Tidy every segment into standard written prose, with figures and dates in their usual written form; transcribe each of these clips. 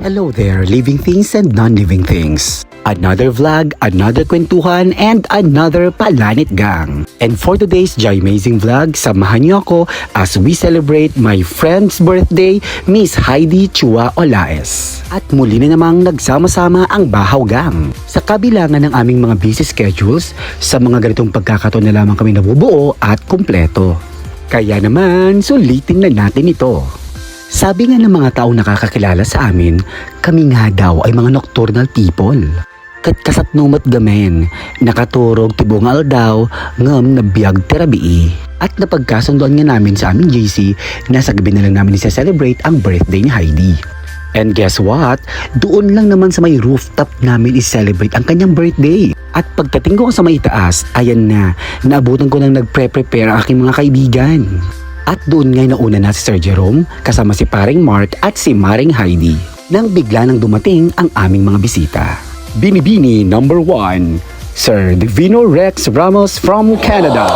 Hello there, living things and non-living things. Another vlog, another kwentuhan, and another Planet Gang. And for today's Jai Amazing Vlog, samahan niyo ako as we celebrate my friend's birthday, Miss Heidi Chua Olaes. At muli na namang nagsama-sama ang Bahaw Gang. Sa kabilangan ng aming mga busy schedules, sa mga ganitong pagkakataon na lamang kami nabubuo at kumpleto. Kaya naman, sulitin na natin ito. Sabi nga ng mga taong nakakakilala sa amin, kami nga daw ay mga nocturnal people. Kat kasatnumat gamen, nakaturog tibungal daw, ngam na biyag terabii. At napagkasundoan nga namin sa aming JC na sa gabi na lang namin isa-celebrate ang birthday ni Heidi. And guess what? Doon lang naman sa may rooftop namin is-celebrate ang kanyang birthday. At pagdating ko sa may taas, ayan na, naabutan ko nang nagpre-prepare ang aking mga kaibigan. At doon ngay nauna na si Sir Jerome, kasama si Paring Mark at si Maring Heidi. Nang bigla nang dumating ang aming mga bisita. Binibini number 1, Sir Divino Rex Ramos from Canada.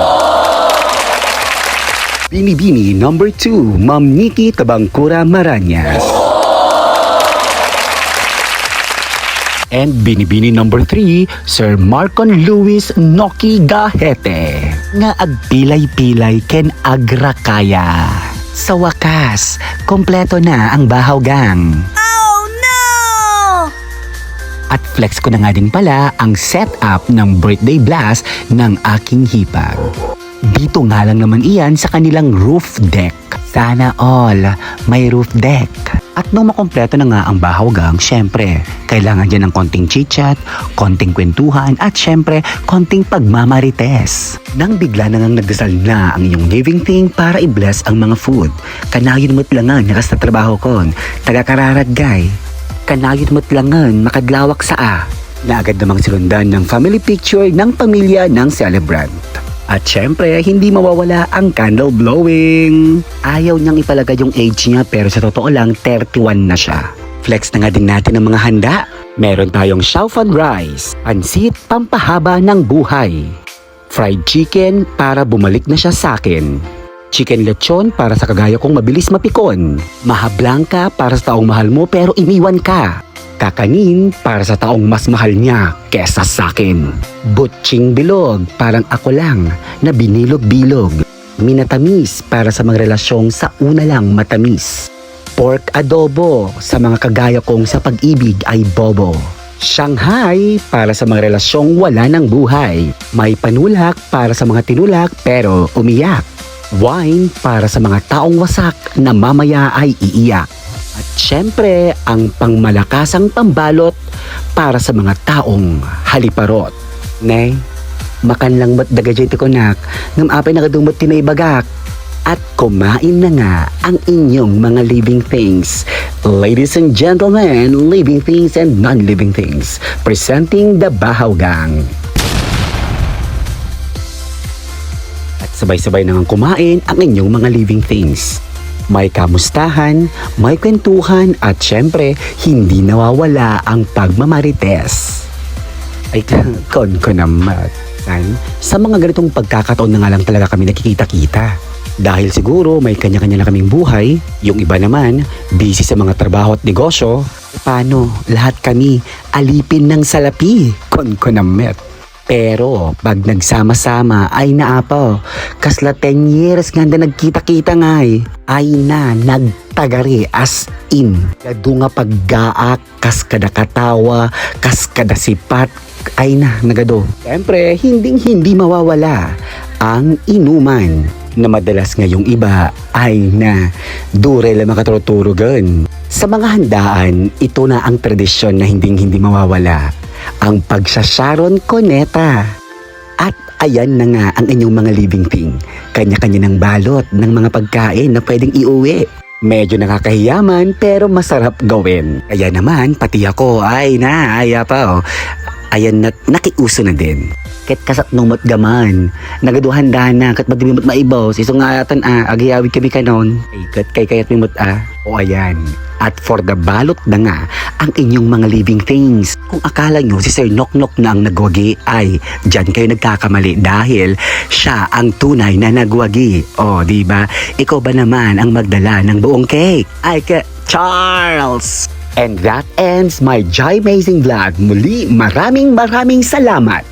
Binibini number 2, Ma'am Nikki Tabangkura Maranyas. And binibini number 3, Sir Marcon Luis Noki Gahete. Nga agpilay-pilay ken agrakaya. Sa wakas, kompleto na ang Bahaw Gang. Oh no! At flex ko na nga din pala ang setup ng birthday blast ng aking hipag. Dito nga lang naman iyan sa kanilang roof deck. Sana all may roof deck. At nung makompleto na nga ang Bahaw Gang, syempre, kailangan dyan ng konting chit-chat, konting kwentuhan, at syempre, konting pagmamarites. Nang bigla na ngang nagdasal na ang iyong living thing para i-bless ang mga food. Kanayon mo't langan, nakas na trabaho kon, taga-kararagay. Kanayon mo't langan, makadlawak saa. Na agad namang sinundan ng family picture ng pamilya ng celebrant. At syempre, hindi mawawala ang candle blowing. Ayaw niyang ipalagay yung age niya pero sa totoo lang, 31 na siya. Flex na nga din natin ang mga handa. Meron tayong Shaofan rice, pansit pampahaba ng buhay. Fried chicken para bumalik na siya sa akin. Chicken lechon para sa kagaya kong mabilis mapikon. Maha blanca para sa taong mahal mo pero iniwan ka. Kakanin para sa taong mas mahal niya kesa sa akin. Butching bilog, parang ako lang na binilog-bilog. Minatamis para sa mga relasyong sa una lang matamis. Pork adobo sa mga kagaya kong sa pag-ibig ay bobo. Shanghai para sa mga relasyong wala ng buhay. May panulak para sa mga tinulak pero umiyak. Wine para sa mga taong wasak na mamaya ay iiyak. At syempre, ang pangmalakasang pambalot para sa mga taong haliparot. Nay, makan lang ba't dagajay ko nak, ngam apay nakadumot tinay bagak. At kumain na nga ang inyong mga living things. Ladies and gentlemen, living things and non-living things. Presenting the Bahaw Gang. At sabay-sabay na nga kumain ang inyong mga living things. May kamustahan, may kwentuhan at syempre hindi nawawala ang pagmamarites. Ay kon ko naman. Sa mga ganitong pagkakataon na nga lang talaga kami nakikita-kita. Dahil siguro may kanya-kanya na kaming buhay, yung iba naman busy sa mga trabaho at negosyo. Paano lahat kami alipin ng salapi? Kon ko naman. Pero pag nagsama-sama ay naapaw, kasla 10 years nga na nagkita-kita nga ay na nagtagari as in. Lado nga paggaak, kas kada katawa, kas kada sipat, ay na nagado. Siyempre, hindi mawawala ang inuman na madalas nga yung iba ay na dure lang makatuturugan. Sa mga handaan, ito na ang tradisyon na hindi mawawala. Ang pagsasharon koneta. At ayan na nga ang inyong mga living thing. Kanya-kanya ng balot ng mga pagkain na pwedeng iuwi. Medyo nakakahiyaman pero masarap gawin. Kaya naman pati ako ay pa ayan na nakiuso na din. Ket kasat numot gaman. Nagaduhanda na kat madimimot maibos. Isong nga atan agiyawid kami kanon. Kat kayat mimot O ayan. At for the balot na nga ang inyong mga living things. Kung akala nyo si Sir Noknok na ang nagwagi ay dyan kayo nagkakamali dahil siya ang tunay na nagwagi. O diba? Ikaw ba naman ang magdala ng buong cake? Ay ka Charles! And that ends my Jai Amazing Vlog. Muli, maraming salamat!